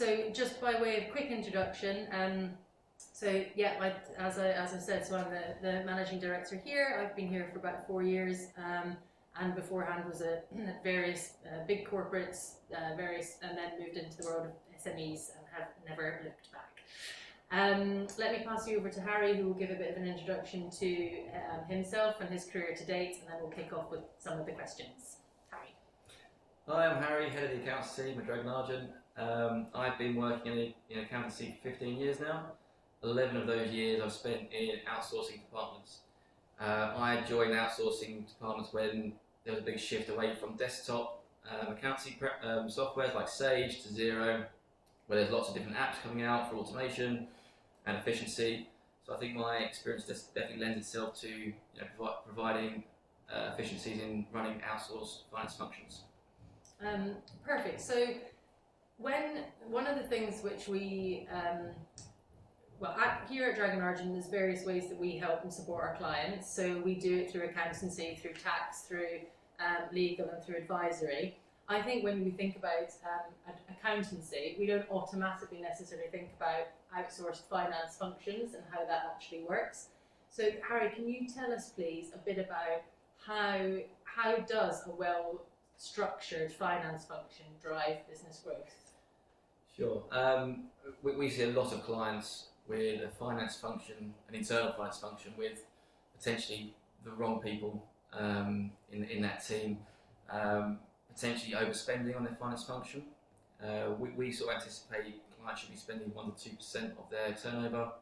So just by way of quick introduction, so yeah, as I said, so I'm the managing director here. I've been here for about 4 years, and beforehand was at various big corporates, and then moved into the world of SMEs and have never looked back. Let me pass you over to Harry, who will give a bit of an introduction to himself and his career to date, and then we'll kick off with some of the questions. Harry. Hi, I'm Harry, head of the Accountancy team at Argent. I've been working in accountancy for 15 years now. 11 of those years I've spent in outsourcing departments. I joined outsourcing departments when there was a big shift away from desktop accountancy softwares like Sage to Xero, where there's lots of different apps coming out for automation and efficiency. So I think my experience definitely lends itself to providing efficiencies in running outsourced finance functions. Perfect. So one of the things which we here at Dragon Argent, there's various ways that we help and support our clients. So we do it through accountancy, through tax, through legal, and through advisory. I think when we think about accountancy, we don't automatically necessarily think about outsourced finance functions and how that actually works. So Harry, can you tell us please a bit about how does a well-structured finance function drive business growth? Sure. We see a lot of clients with a finance function, an internal finance function, with potentially the wrong people in that team, potentially overspending on their finance function. We sort of anticipate clients should be spending 1 to 2% of their turnover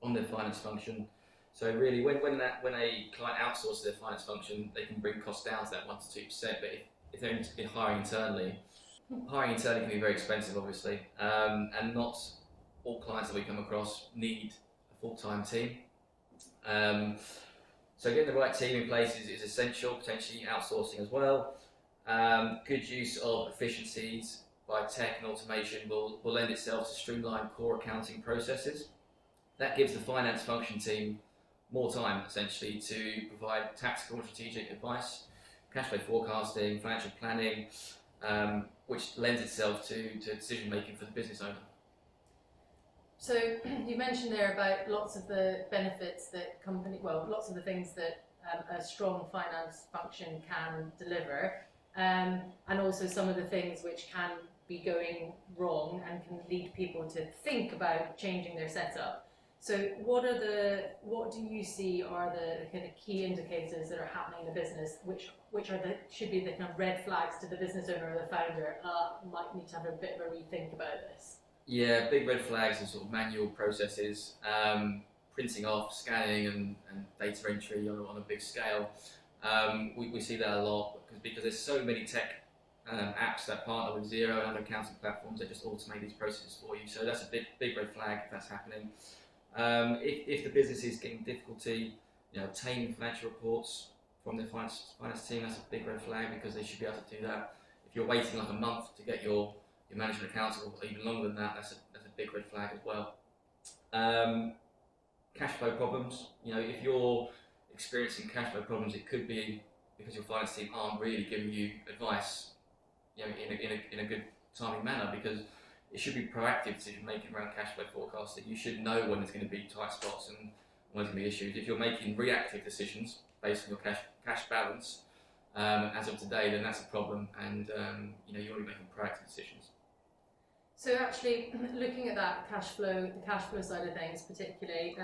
on their finance function. So really, when a client outsources their finance function, they can bring costs down to that 1 to 2%. But if they're hiring internally can be very expensive, obviously, and not all clients that we come across need a full-time team. So getting the right team in place is essential, potentially outsourcing as well. Good use of efficiencies by tech and automation will lend itself to streamlined core accounting processes. That gives the finance function team more time, essentially, to provide tactical and strategic advice, cash flow forecasting, financial planning, which lends itself to decision making for the business owner. So you mentioned there about lots of the benefits that lots of the things that a strong finance function can deliver, and also some of the things which can be going wrong and can lead people to think about changing their setup. So what do you see are the kind of key indicators that are happening in the business, which should be the kind of red flags to the business owner or the founder? Might need to have a bit of a rethink about this. Yeah, big red flags are sort of manual processes, printing off, scanning, and data entry on a big scale. We see that a lot because there's so many tech apps that partner with Xero and other accounting platforms that just automate these processes for you. So that's a big red flag if that's happening. If the business is getting difficulty, obtaining financial reports from their finance team, that's a big red flag because they should be able to do that. If you're waiting like a month to get your management accounts, or even longer than that, that's a big red flag as well. Cash flow problems. If you're experiencing cash flow problems, it could be because your finance team aren't really giving you advice, in a good timely manner, because it should be proactive decision making around cash flow forecasting. You should know when there's going to be tight spots and when there's going to be issues. If you're making reactive decisions based on your cash balance as of today, then that's a problem, and you want to be making proactive decisions. So actually, looking at that the cash flow side of things, particularly,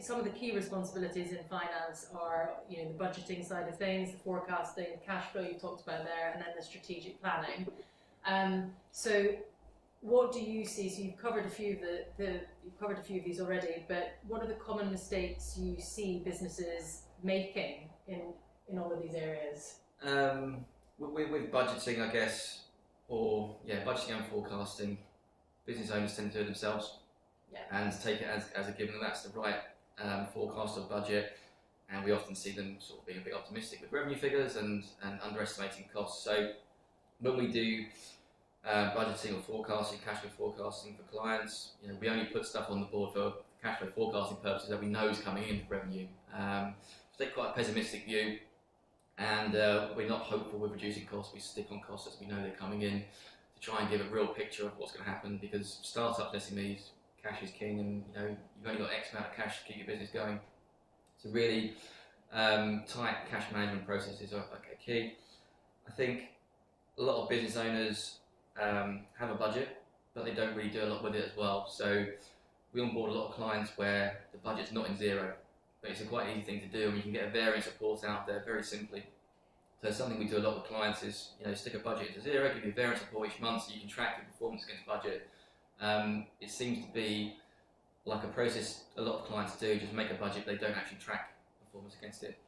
some of the key responsibilities in finance are, the budgeting side of things, the forecasting, cash flow you talked about there, and then the strategic planning. So, what do you see? So you've covered a few of these already, but what are the common mistakes you see businesses making in all of these areas? With budgeting, I guess. Budgeting and forecasting, business owners tend to do it themselves, and take it as a given that that's the right forecast of budget, and we often see them sort of being a bit optimistic with revenue figures and underestimating costs. So when we do budgeting or forecasting, cash flow forecasting for clients, we only put stuff on the board for cash flow forecasting purposes that we know is coming in for revenue. So take quite a pessimistic view. And we're not hopeful with reducing costs. We stick on costs as we know they're coming in to try and give a real picture of what's going to happen, because startups and SMEs, cash is king, and you've only got X amount of cash to keep your business going. So really tight cash management processes are key. I think a lot of business owners have a budget, but they don't really do a lot with it as well. So we onboard a lot of clients where the budget's not in zero, but it's a quite easy thing to do, and you can get a variance report out there very simply. So something we do a lot with clients is, stick a budget into zero, give you a variance report each month so you can track your performance against budget. It seems to be like a process a lot of clients do, just make a budget, they don't actually track performance against it.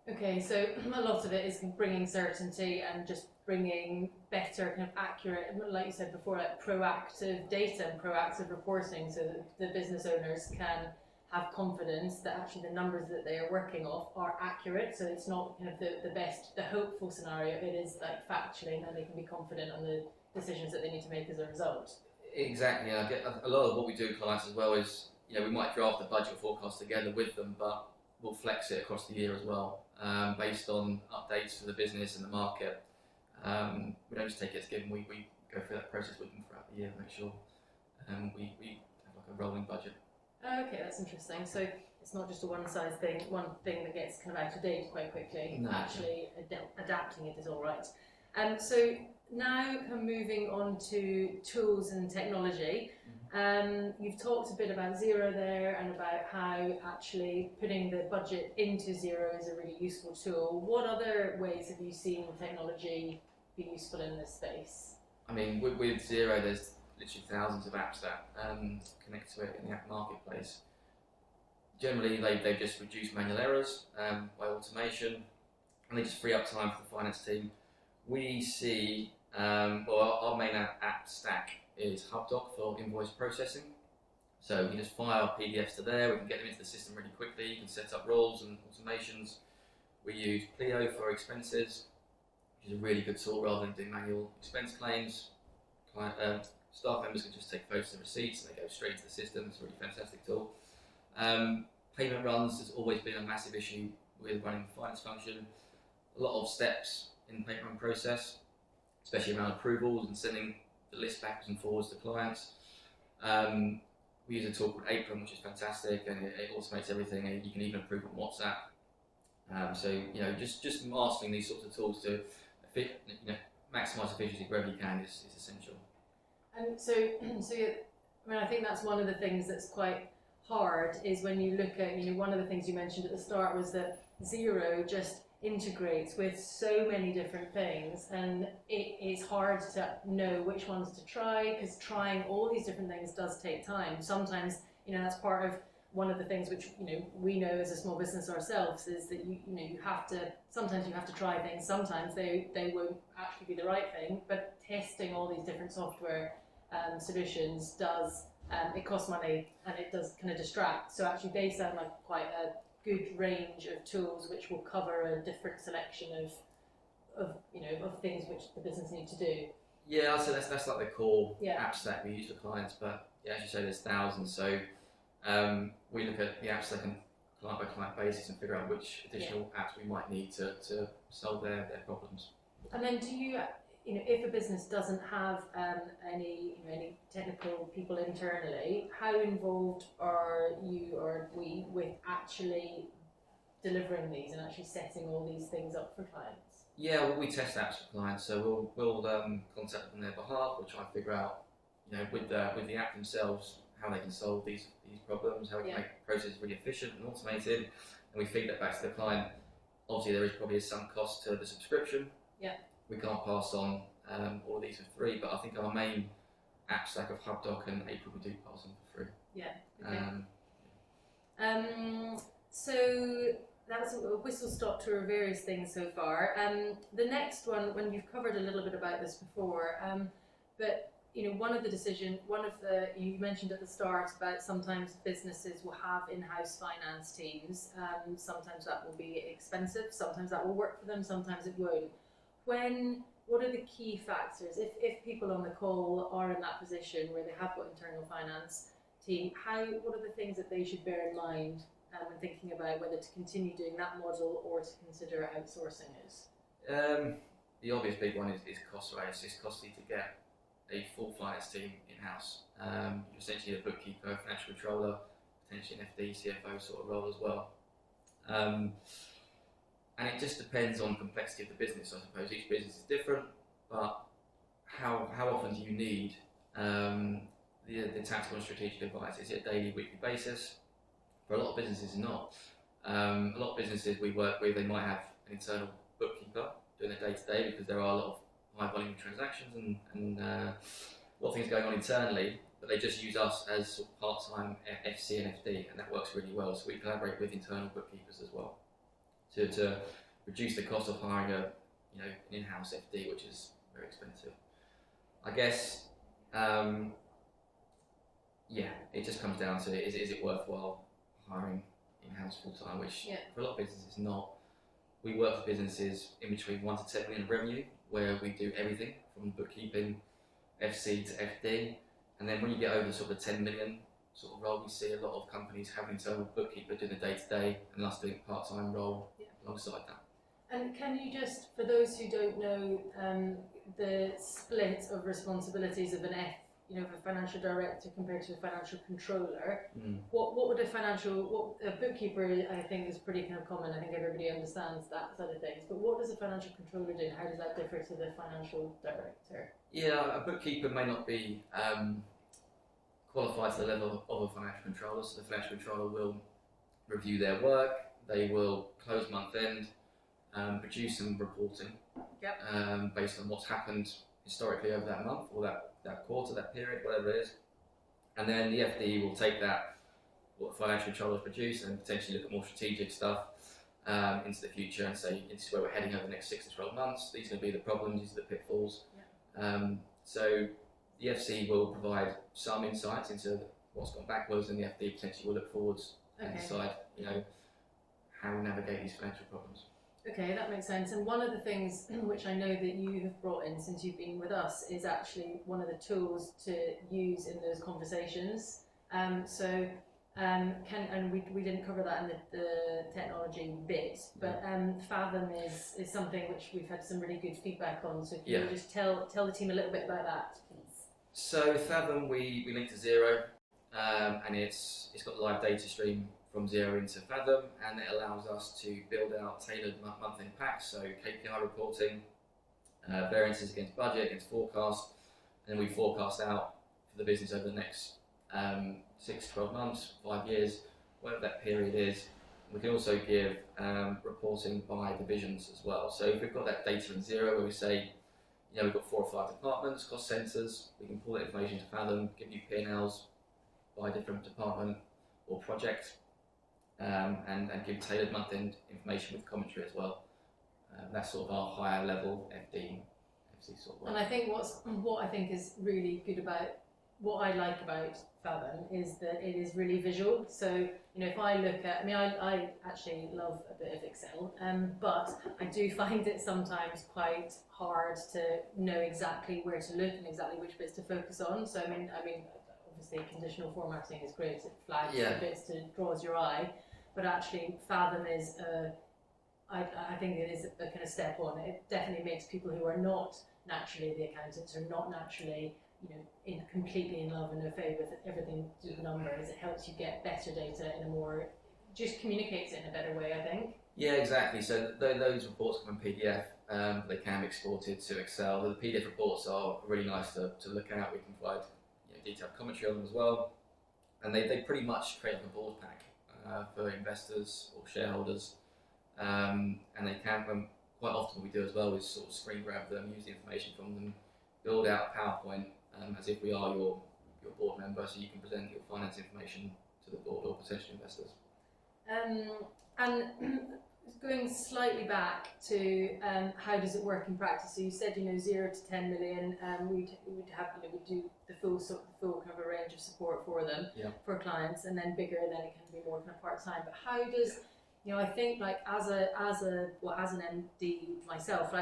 Okay, so a lot of it is bringing certainty and just bringing better, kind of accurate, like you said before, like proactive data and proactive reporting, so that the business owners can have confidence that actually the numbers that they are working off are accurate. So it's not kind of the hopeful scenario. It is like factually, and they can be confident on the decisions that they need to make as a result. Exactly. I get a lot of what we do with clients as well is, we might draft the budget forecast together with them, but we'll flex it across the year as well, based on updates for the business and the market. We don't just take it as given. We go through that process with them throughout the year, make sure we have like a rolling budget. Okay, that's interesting. So it's not just a one thing that gets kind of out of date quite quickly. No. Actually, adapting it is all right. So now moving on to tools and technology. You've talked a bit about Zero there and about how actually putting the budget into Zero is a really useful tool. What other ways have you seen technology be useful in this space? I mean, with Zero, there's literally thousands of apps that connect to it in the app marketplace. Generally, they just reduce manual errors by automation, and they just free up time for the finance team. We see, our main app stack is HubDoc for invoice processing. So you can just fire PDFs to there, we can get them into the system really quickly, you can set up roles and automations. We use Pleo for expenses, which is a really good tool rather than doing manual expense claims. Staff members can just take photos of receipts and they go straight into the system. It's a really fantastic tool. Payment runs has always been a massive issue with running the finance function. A lot of steps in the payment run process, especially around approvals and sending the list backwards and forwards to clients. We use a tool called Apron, which is fantastic, and it automates everything, and you can even approve on WhatsApp. So just mastering these sorts of tools to maximise efficiency wherever you can is essential. And so I think that's one of the things that's quite hard is when you look at, one of the things you mentioned at the start was that Zero just integrates with so many different things, and it is hard to know which ones to try, because trying all these different things does take time. Sometimes, that's part of one of the things which we know as a small business ourselves is that sometimes you have to try things, sometimes they won't actually be the right thing, but testing all these different software solutions does it costs money and it does kind of distract. So actually they sound like quite a good range of tools which will cover a different selection of things which the business need to do. Yeah, I'd say that's like the core app stack we use for clients, but as you say, there's thousands. So we look at the app stack on client by client basis and figure out which additional apps we might need to solve their problems. And then do you, if a business doesn't have any technical people internally, how involved are you or we with actually delivering these and actually setting all these things up for clients? Yeah, well, we test apps for clients, so we'll contact them on their behalf. We'll try and figure out, with the app themselves, how they can solve these problems, how we can make the process really efficient and automated, and we feed that back to the client. Obviously, there is probably some cost to the subscription. Yeah. We can't pass on all of these for free, but I think our main app stack of HubDoc and April we do pass on for free. Yeah. Okay. So that was a whistle stop to various things so far. The next one, when you've covered a little bit about this before, but you mentioned at the start about sometimes businesses will have in-house finance teams. Sometimes that will be expensive, sometimes that will work for them, sometimes it won't. What are the key factors? If people on the call are in that position where they have got internal finance team, what are the things that they should bear in mind when thinking about whether to continue doing that model or to consider outsourcing it? the obvious big one is cost, right? It's costly to get a full finance team in-house. You're essentially a bookkeeper, a financial controller, potentially an FD, CFO sort of role as well. And it just depends on the complexity of the business, I suppose. Each business is different, but how often do you need the tactical and strategic advice? Is it a daily, weekly basis? For a lot of businesses, not. A lot of businesses we work with, they might have an internal bookkeeper doing the day-to-day because there are a lot of high volume transactions and a lot of things going on internally, but they just use us as sort of part-time FC and FD, and that works really well. So we collaborate with internal bookkeepers as well to reduce the cost of hiring an in-house FD, which is very expensive. I guess, it just comes down to is it worthwhile hiring in-house full-time, which for a lot of businesses is not. We work with businesses in between 1 to 10 million revenue, where we do everything from bookkeeping, FC to FD, and then when you get over sort of the 10 million sort of role, we see a lot of companies have an internal bookkeeper doing the day-to-day and us doing a part-time role alongside that. And can you just, for those who don't know, the split of responsibilities of of a financial director compared to a financial controller, what would a bookkeeper, I think, is pretty kind of common. I think everybody understands that side of things. But what does a financial controller do? How does that differ to the financial director? Yeah, a bookkeeper may not be qualified to the level of a financial controller. So the financial controller will review their work. They will close month end, produce some reporting based on what's happened historically over that month or that quarter, that period, whatever it is. And then the FD will take that, what the financial controllers produce, and potentially look at more strategic stuff into the future and say, this is where we're heading over the next 6 to 12 months. These are going to be the problems, these are the pitfalls. So the FC will provide some insights into what's gone backwards, and the FD potentially will look forwards and decide, how we navigate these financial problems. Okay, that makes sense. And one of the things which I know that you have brought in since you've been with us is actually one of the tools to use in those conversations. And we didn't cover that in the technology bit, but Fathom is something which we've had some really good feedback on. So can you just tell the team a little bit about that, please? So Fathom, we link to Xero, and it's got live data stream from Xero into Fathom, and it allows us to build out tailored month-end packs, so KPI reporting, variances against budget, against forecast, and then we forecast out for the business over the next 6 to 12 months, 5 years, whatever that period is. We can also give reporting by divisions as well. So if we've got that data in Xero where we say, we've got 4 or 5 departments, cost centres, we can pull that information to Fathom, give you P&Ls by different department or project, and give tailored month-end information with commentary as well. That's sort of our higher level FC sort of work. And I think what I think is really good about, what I like about Fathom is that it is really visual. So, if I look at, I actually love a bit of Excel, but I do find it sometimes quite hard to know exactly where to look and exactly which bits to focus on. So, obviously conditional formatting is great, it flags the bits to draws your eye, but actually Fathom is I think it is a kind of step on. It definitely makes people who are not naturally the accountants, or not naturally completely in love and au fait with everything to do with numbers. It helps you get better data in a more, just communicates it in a better way, I think. Yeah, exactly. So those reports come in PDF. They can be exported to Excel. The PDF reports are really nice to look at. We can provide detailed commentary on them as well, and they pretty much create like a board pack for investors or shareholders, and they can, quite often what we do as well is sort of screen grab them, use the information from them, build out PowerPoint as if we are your board member, so you can present your finance information to the board or potential investors. And going slightly back to how does it work in practice? So you said 0 to 10 million. We'd do the full kind of a range of support for them, for clients, and then bigger, then it can be more kind of part time. But how does I think as an MD myself,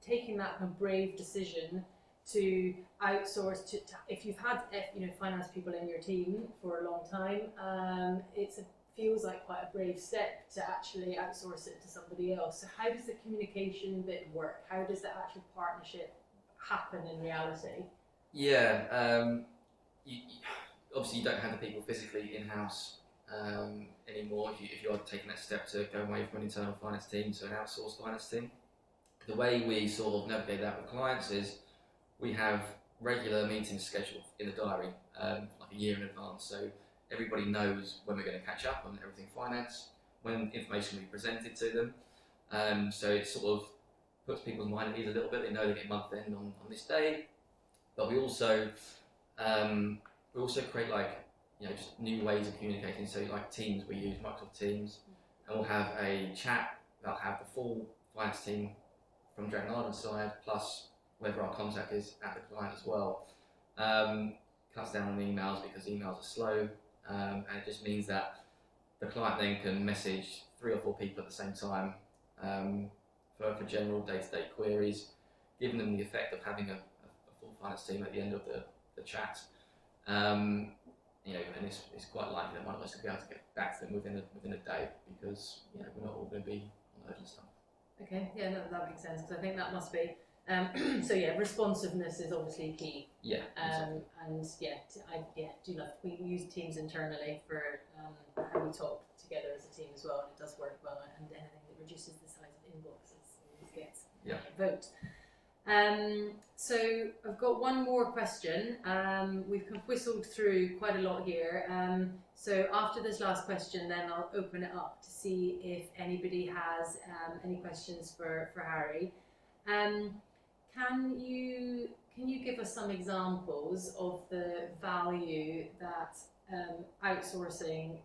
taking that kind of brave decision to outsource to if you've had finance people in your team for a long time, it's a feels like quite a brave step to actually outsource it to somebody else. So how does the communication bit work? How does the actual partnership happen in reality? Yeah, obviously you don't have the people physically in-house anymore if you're taking that step to go away from an internal finance team to an outsourced finance team. The way we sort of navigate that with clients is we have regular meetings scheduled in the diary, like a year in advance, so everybody knows when we're going to catch up on everything finance, when information will be presented to them, so it sort of puts people's mind at ease a little bit. They know they get month end on this day, but we also create, like, just new ways of communicating. So like Teams, we use Microsoft Teams, and we'll have a chat that'll have the full finance team from Drayton Ireland side, plus whoever our contact is at the client as well. Cuts down on the emails because emails are slow, and it just means that the client then can message 3 or 4 people at the same time for general day-to-day queries, giving them the effect of having a full finance team at the end of the chat. And it's quite likely that one of us will be able to get back to them within a day, because we're not all going to be on urgent stuff. Okay, yeah, no, that makes sense, because I think that must be. So yeah, responsiveness is obviously key. Yeah. Exactly. And do love. We use Teams internally for how we talk together as a team as well, and it does work well. And anything that reduces the size of inboxes always gets a vote. So I've got one more question. We've kind of whistled through quite a lot here. So after this last question, then I'll open it up to see if anybody has any questions for Harry. Can you give us some examples of the value that outsourcing,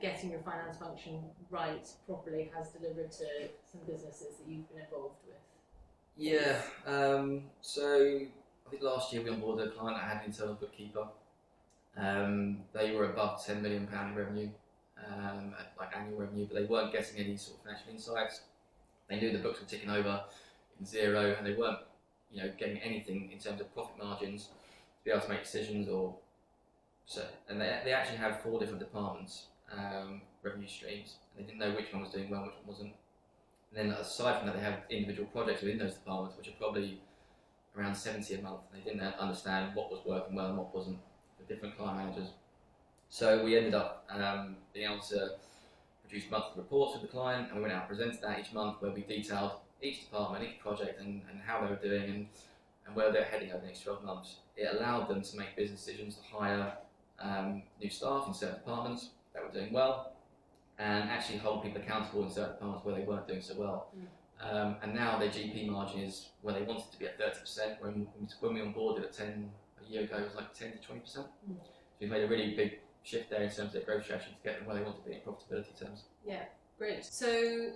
getting your finance function right properly, has delivered to some businesses that you've been involved with? Yeah, so I think last year we onboarded a client that had an internal bookkeeper. They were above £10 million in revenue, like annual revenue, but they weren't getting any sort of financial insights. They knew the books were ticking over in zero, and they weren't, getting anything in terms of profit margins to be able to make decisions and they actually have 4 different departments, revenue streams, and they didn't know which one was doing well, which one wasn't. And then aside from that, they have individual projects within those departments, which are probably around 70 a month. They didn't understand what was working well and what wasn't for different client managers. So we ended up being able to produce monthly reports with the client, and we went out and presented that each month, where we detailed each department, each project, and how they were doing and where they're heading over the next 12 months. It allowed them to make business decisions to hire new staff in certain departments that were doing well, and actually hold people accountable in certain departments where they weren't doing so well. And now their GP margin is where they wanted to be at 30%, when we onboarded at 10 a year ago, it was like 10 to 20%. So we've made a really big shift there in terms of their growth strategy to get them where they want to be in profitability terms. Yeah, great. So,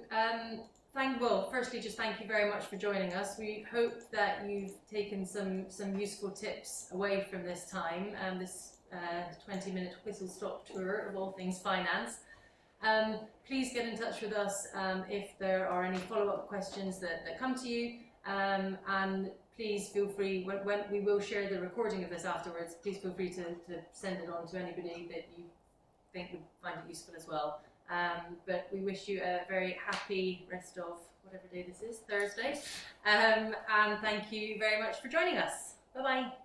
firstly, just thank you very much for joining us. We hope that you've taken some useful tips away from this time, this 20-minute whistle-stop tour of all things finance. Please get in touch with us if there are any follow-up questions that come to you, and please feel free, when we will share the recording of this afterwards, please feel free to send it on to anybody that you think would find it useful as well. But we wish you a very happy rest of whatever day this is, Thursday, and thank you very much for joining us. Bye-bye.